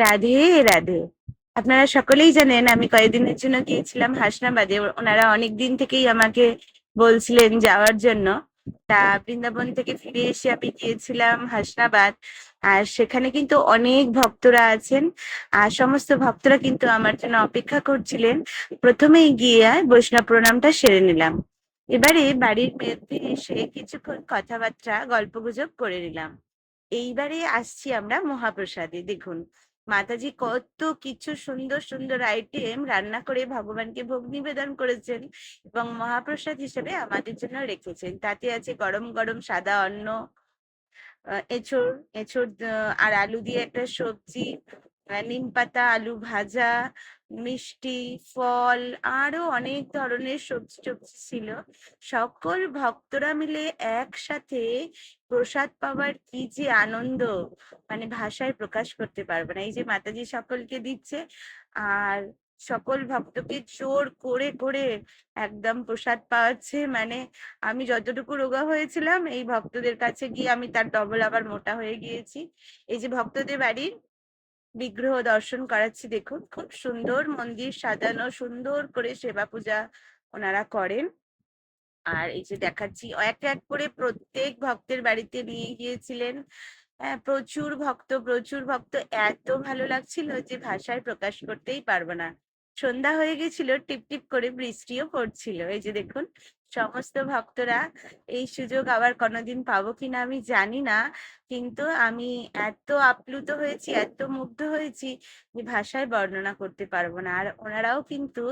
রাধে রাধে। আপনারা সকলেই জানেন আমি কয়েকদিনের জন্য গিয়েছিলাম হাসনাবাদে। ওনারা অনেক দিন থেকেই আমাকে বলছিলেন যাওয়ার জন্য। তা বৃন্দাবন থেকে ফিরে এসে আমি গিয়েছিলাম হাসনাবাদ। আর সেখানে কিন্তু অনেক ভক্তরা আছেন, আর সমস্ত ভক্তরা কিন্তু আমার জন্য অপেক্ষা করছিলেন। প্রথমেই গিয়ে বৈষ্ণব প্রণামটা সেরে নিলাম। এবারে বাড়ির মধ্যে এসে কিছুক্ষণ কথাবার্তা গল্পগুজব করে নিলাম। এইবারে আসছি আমরা মহাপ্রসাদে। দেখুন, মাতাজি কত কিছু সুন্দর সুন্দর আইটেম রান্না করে ভগবানকে ভোগ নিবেদন করেছেন এবং মহাপ্রসাদ হিসেবে আমাদের জন্য রেখেছেন। তাতে আছে গরম গরম সাদা অন্ন, এঁচোড় এঁচোড় আর আলু দিয়ে একটা সবজি, নিম পাতা আলু ভাজা, মিষ্টি, ফল, আরো অনেক ধরনের সবজি টবজি ছিল। সকল ভক্তরা মিলে একসাথে প্রসাদ পাওয়ার কি যে আনন্দ, মানে ভাষায় প্রকাশ করতে পারবো না। এই যে মাতাজি সকলকে দিচ্ছে, আর সকল ভক্তকে জোর করে করে একদম প্রসাদ পাওয়াচ্ছে। মানে আমি যতটুকু রোগা হয়েছিলাম, এই ভক্তদের কাছে গিয়ে আমি তার ডবল আবার মোটা হয়ে গিয়েছি। এই যে ভক্তদের বাড়ির বিগ্রহ দর্শন করাচ্ছি, দেখুন খুব সুন্দর মন্দির সাজানো, সুন্দর করে সেবা পূজা ওনারা করেন। আর এই যে দেখাচ্ছি, এক এক করে প্রত্যেক ভক্তের বাড়িতে নিয়ে গিয়েছিলেন। প্রচুর ভক্ত, প্রচুর ভক্ত। এত ভালো লাগছিল যে ভাষায় প্রকাশ করতেই পারবো না। সন্ধ্যা হয়ে গেছিল, টিপ টিপ করে বৃষ্টিও পড়ছিল। এই যে দেখুন, সমস্ত ভক্তরা। এই সুযোগ আবার কোনোদিন পাবো কিনা আমি জানি না, কিন্তু আমি এত আপ্লুত হয়েছি, এত মুগ্ধ হয়েছি যে ভাষায় বর্ণনা করতে পারবো না। আর ওনারাও কিন্তু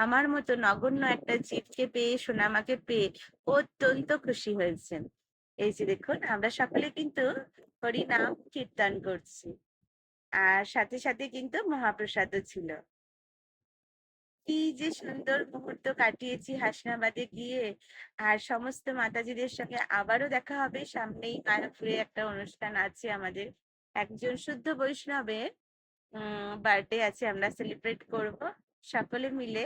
আমার মতো নগণ্য একটা জীবকে পেয়ে, সোনামাকে পেয়ে অত্যন্ত খুশি হয়েছেন। এই যে দেখুন, আমরা সকলে কিন্তু হরিনাম কীর্তন করছি, আর সাথে সাথে কিন্তু মহাপ্রসাদও ছিল। কি যে সুন্দর মুহূর্ত কাটিয়েছি হাসনাবাদে গিয়ে। আর সমস্ত মাতাজিদের সঙ্গে আবারও দেখা হবে। সামনেই মায়াপুরে একটা অনুষ্ঠান আছে আমাদের, একজন শুদ্ধ বৈষ্ণবের বার্থডে আছে, আমরা সেলিব্রেট করব সকলে মিলে।